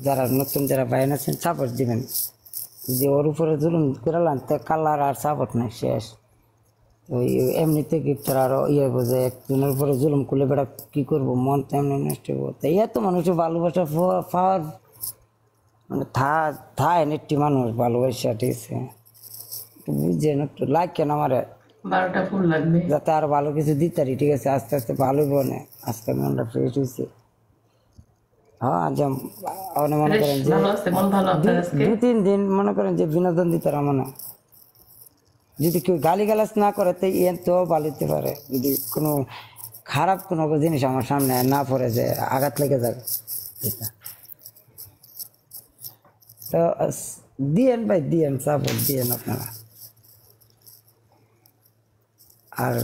যারা নতুন যারা বাইন আছেন সাপোর্ট দিবেন। যে ওর উপরে জুলুম করালাম তো কালার আর সাপোর্ট নাই শেষ। ওই এমনিতে গিফটার আরো বোঝে একজনের উপরে জুলুম করলে বেটা কি করবো, মন তেমনি নষ্ট হবো। তাই এত মানুষের ভালোবাসা পাওয়ার মানে থায় নেটটি মানুষ ভালোবাসা, ঠিক আছে বুঝছেন? একটু লাইক কেন আমার 12টা ফুল লাগবে যাতে আরো ভালো কিছু দিতে পারি, ঠিক আছে আস্তে আস্তে ভালো বনে। আজকে মনটা ফ্রেশ হয়েছে। হ্যাঁ মনে করেন যে 2-3 দিন মনে করেন যে বিনোদন দিতে মানে যদি কেউ গালি গালাজ না করে তো তো ভালো হতে পারে। যদি কোনো খারাপ কোনো জিনিস আমার সামনে না পড়ে যে আঘাত লেগে যাবে, তো দিয়েন ভাই, দিয়েন সাপোর্ট দিয়েন আপনারা। আর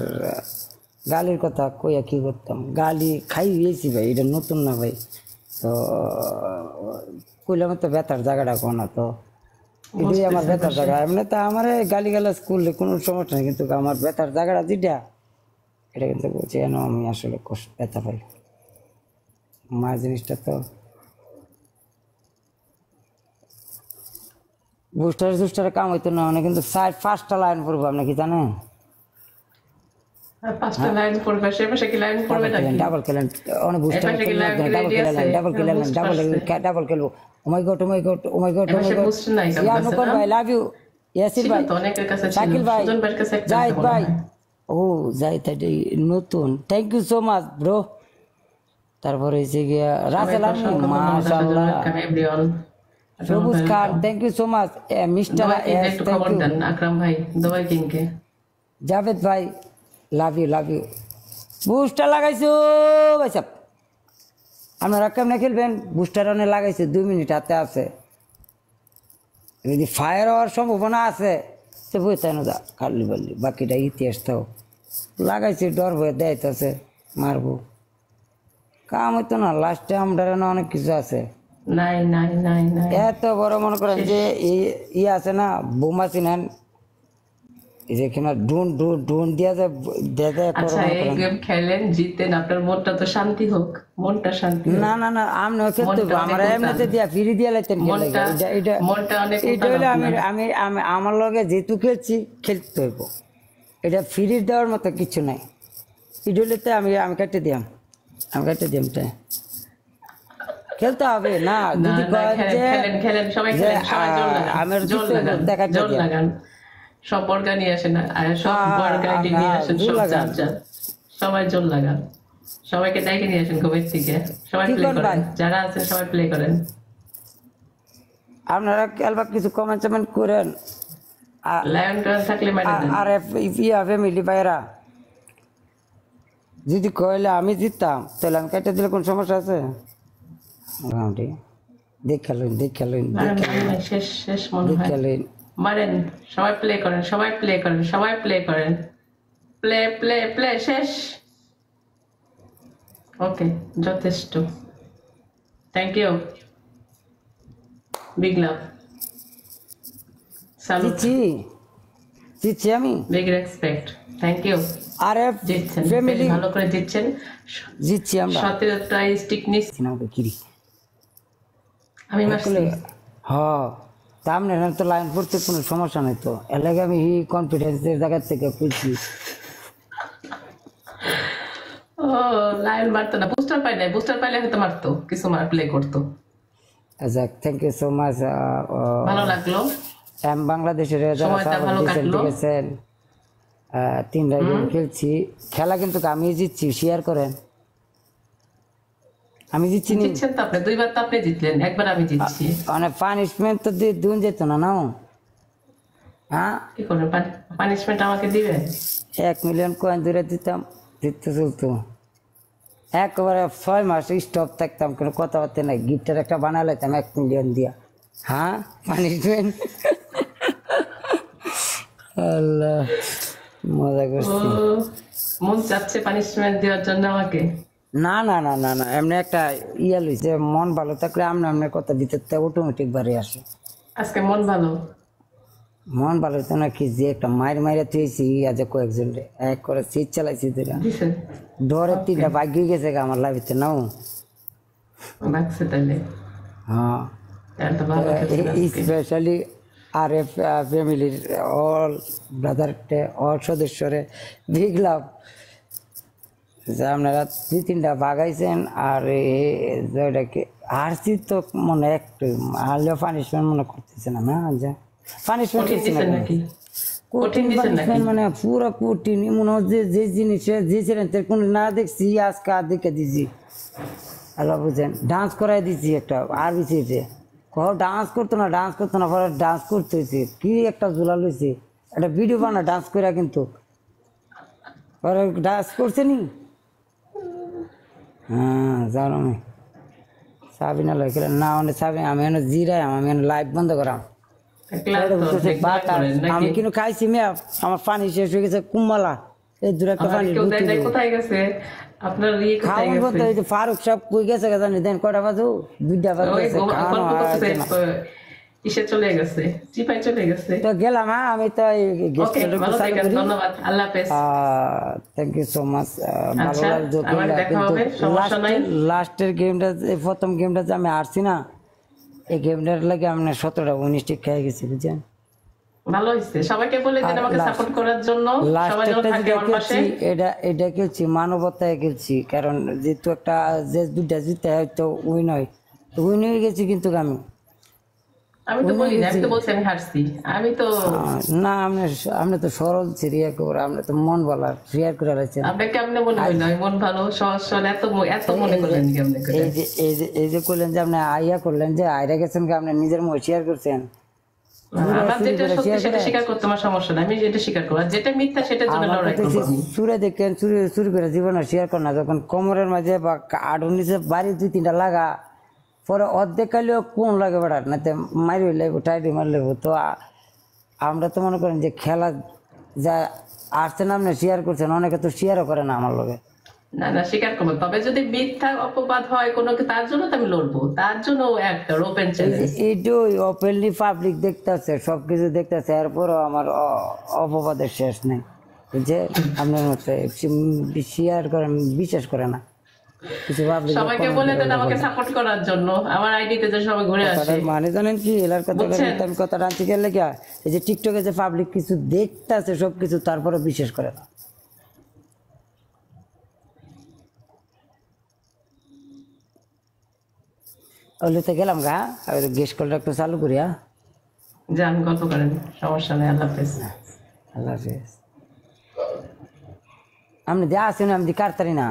গালির কথা কইয়া কি করতাম, গালি খাই হয়েছি ভাই, এটা নতুন না ভাই। তো কইলাম তো ব্যথার জায়গাটা কোনা, তো এটাই আমার ব্যথার জায়গা। এমনি তো আমার গালি গালাজ করলে কোনো সমস্যা নেই, কিন্তু আমার ব্যথার জায়গাটা যেটা এটা কিন্তু বলছি যেন আমি আসলে কষ্ট ব্যথা পাই। মা জিনিসটা তো বুস্টারে কাম হইতো না মানে, কিন্তু 5টা লাইন পড়বো আপনি কি জানেন? 5টা লাইন পড়বে, সে পাশে কি লাইন পড়বে নাকি? ডাবল খেলেন অনেক বুস্টার ডাবল খেলবো। ও মাই গড ও মাই গড ও মাই গড ও মাই গড। ইয়া নকর ভাই, লাভ ইউ ইয়াসির ভাই, অনেকের কাছে ছিল, শাকিল ভাই, সুজন ভাইয়ের কাছে একটা জাহিদ ভাই। ও জাহিদ নতুন, thank you so much bro. তারপরে হচ্ছে গিয়া রাসেল আর্মি, মাশাআল্লাহ। Sabuj Khan, thank you so much. Mister S, thank you. Akram ভাই দুবাই কিংকে, জাভেদ ভাই, লাভ ইউ। বুস্টার লাগাইছো ভাই সাহেব, আপনারা কেমনে খেলবেন? বুস্টার অনেক লাগাইছে, 2 মিনিট হাতে আছে। যদি ফায়ার হওয়ার সম্ভাবনা আছে তো বই তাই না যা কাটলি বললি, বাকিটা ইতিহাস তো লাগাইছে, ডর ভয়ে দেয়তেছে মারবো, কাম হইতো না। লাস্টে আমরা অনেক কিছু আছে। নাই এত বড় মনে করেন যে আছে না বোমা চিনেন, যেখানে ডুন দিয়া যায়। আচ্ছা এই গেম খেলেন, জিতেন, আপনার মনটা তো শান্তি হোক, মনটা শান্তি। না আমরা খেলতে আমার এমনিতে দিয়া ফিরি দিয়া লাইতেন। এটা হলে আমি আমার লগে যেহেতু খেলতে হইব, এটা ফিরির দেওয়ার মতো কিছু নাই। এটা হলে তো আমি কেটে দিয়াম তাই খেলতে হবে না। যদি আমার দেখা সব বর্গা নিয়ে আসেন, সব বর্গাটি নিয়ে আসেন, সবাই জোর লাগান, সবাইকে ডাইকে নিয়ে আসেন ঘুমের থেকে, সবাই প্লে করেন, যারা আছেন সবাই প্লে করেন। আপনারা খেলবার কিছু কমেন্ট করেন। লায়ন টন থাকলে আর ফ্যামিলি ভাইরা যদি কইলে আমি জিততাম তাহলে আমি কেটে দিলে কোন সমস্যা আছে? মোটামুটি দেখালেন শেষ মনে হয় মারেন, সবাই প্লে করেন, প্লে শেষ। ওকে, যথেষ্ট, থ্যাংক ইউ, বিগ লাভ, সালুট, জিতছি আমি, বিগ রেসপেক্ট, থ্যাংক ইউ। আরে ফ্যামিলি ভালো করে জিতছেন, জিতছি আমরা। 17টা স্টিক নিচ্ছি না কিরি আমি মারছি। হ্যাঁ সামনে তো লাইন পড়তে কোনো সমস্যা নেই, তো এর লাগে আমি কনফিডেন্সের জায়গা থেকে খুঁজছি। ও লাইন মারতো না, বুস্টার পাইলে হয়তো মারতো, কিছু প্লে করতো। আচ্ছা, থ্যাংক ইউ সো মাচ। ভালো লাগলো। বাংলাদেশের দেখেছেন 3টা গেম খেলছি, খেলা কিন্তু আমি জিতছি, শেয়ার করেন। আমি জিতছেন তো আপনি, 2বার তো আপনি জিতলেন, একবার আমি জিতছি। মানে পানিশমেন্ট তো দুন যেত না হ্যাঁ কি করবেন, পানিশমেন্ট আমাকে দিবেন? 1 মিলিয়ন কয়েন দূরে দিতাম, জিততে চলতো একবারে 6 মাস স্টপ থাকতাম, কোনো কথাবার্তা নাই। গিফটের একটা বানা লাইতাম 1 মিলিয়ন দিয়া। হ্যাঁ পানিশমেন্ট আল্লাহ মজা করছি। মন চাচ্ছে পানিশমেন্ট দেওয়ার জন্য আমাকে? না এমনি একটা লইছে, মন ভালো থাকলে আপনার কথা দিতে অটোমেটিক বাড়ি আসে। আজকে মন ভালো তো না কি যে একটা মাইরা তুইছি আজ কয়েকজন এক করে সিট চালাইছি, ডরে 3টা ভাগ্য গেছে আমার লাভিতে নাও লাগছে তাহলে। হ্যাঁ তাহলে তো ভালো খেলছেন আজকে। স্পেশালি আর এফ ফ্যামিলির অল ব্রাদারকে অল সদস্যরে বিগ লাভ যে আপনারা 2-3টা বাগাইছেন আর যেটাকে হারছি তো মনে একটু হারলেও পানিশমেন্ট মনে করতেছে না না যে পানিশমেন্ট কঠিন দিচ্ছেন নাকি? কঠিন দিচ্ছেন নাকি? মানে পুরো কঠিন মনে হচ্ছে যে জিনিসে যে ছিলেন কোনো না দেখছি আজকে আর দেখে দিছি আল্লাহ বুঝেন ডান্স করাই দিছি একটা আর বিছিয়েছে ডান্স করতো না পরে ডান্স করতে হয়েছে কি একটা ঝোলা লইছে একটা ভিডিও বানা ডান্স করে কিন্তু পরে ডান্স করছে নি হ্যাঁ জানো আমি সাবিনা লয় না মানে সাবি আমি এনে জিরাই আমি এনে লাইভ বন্ধ করাম ক্লাস তো দেখভাল করেন আমি নাকি? কিন্তু খাইছি মেয়া আমার পানি শেষ হয়ে গেছে কুম্বালা এই দূরে একটা আমার পানি কেউ দেয় নাই, কোথায় গেছে আপনার কোথায় খাওয়ান গেছে? বলতে ওই যে ফারুক সব কই গেছে জানি দেন কটা বাজু 2টা ওই বাজে খাওয়ানো গল্প করতেছে, হয়েছে না ইসে চলে গেছে, চিপাই চলে গেছে। তো গেলাম হ্যাঁ আমি তো ওকে, ভালো থাকেন, ধন্যবাদ, আল্লাহ হাফেজ। থ্যাংক ইউ সো মাচ ভালো আচ্ছা, লাগলো আবার দেখা হবে, সমস্যা নাই। লাস্টের গেমটা প্রথম গেমটা যে আমি হারছি না এই গেমটার লাগে আমি 17টা 19টি খেয়ে গেছি বুঝছেন ভালো হয়েছে, সবাইকে বলে দিন আমাকে সাপোর্ট করার জন্য, সবাই যেন লাস্টেরটা থাকে যেটা আমার পাশে। খেলছি এটা খেলছি মানবতায় খেলছি কারণ যেহেতু একটা যে 2টা জিতে হয়তো উইন হয় তো উইন হয়ে গেছি কিন্তু আমি তো বলি না, আমি তো বলছি আমি হারছি, আমি তো না আপনি তো সরল ছিরিয়া করে আপনি তো মন বলার শেয়ার করে রাখছেন আপনাকে কেমনে মনে হয় না, আমি মন ভালো সহজ সরল, এত মনে করলেন কেমনে করে? এই যে করলেন যে আপনি আইয়া করলেন যে আইরা গেছেন কি আপনি নিজের মনে শেয়ার করছেন আমার যেটা সত্যি সেটা স্বীকার করতে আমার সমস্যা নাই, আমি যেটা স্বীকার করবো, আর যেটা মিথ্যা সেটার জন্য লড়াই করবো আমি। চুরে দেখেন চুরি করে জীবনে শেয়ার কর না যখন কোমরের মাঝে বা আডুর নিচে বাড়ি 2-3টা লাগা পরে অর্ধেক কালেও কোন লাগে বেড়ার না মারি লাগবো টাইটি মারি লাগবো তো আমরা তো মনে করেন যে খেলা যা আসছেন আপনি শেয়ার করছেন অনেকে তো শেয়ারও করে না আমার লগে না না, স্বীকার করবো, তবে যদি মিথ্যা অপবাদ হয় কোনো, তার জন্য তো আমি লড়বো, তার জন্য একটা ওপেন চ্যালেঞ্জ। এইটাই ওপেনলি পাবলিক দেখতেছে সবকিছু দেখতেছে এরপরও আমার অপবাদের শেষ নেই যে আপনার মতো শেয়ার করেন বিশ্বাস করে না কিছু পাবলিক সবাইকে বলে দেন আমাকে সাপোর্ট করার জন্য, আমার আইডিতে যে সবাই ঘুরে আসে। মানে জানেন কি এলার কথাটা বুঝছেন? আমি কথা আনতে গেলে কি এই যে টিকটকে যে পাবলিক কিছু দেখতেছে সবকিছু তারপরে বিশ্বাস করে না ওইতে গেলাম গা গ্যাস কলটা একটু চালু করিয়া যান গল্প করেন, সমস্যা নেই, আল্লাহ হাফেজ। আল্লাহ হাফেজ আপনি যা আছেন আমি কারতারি না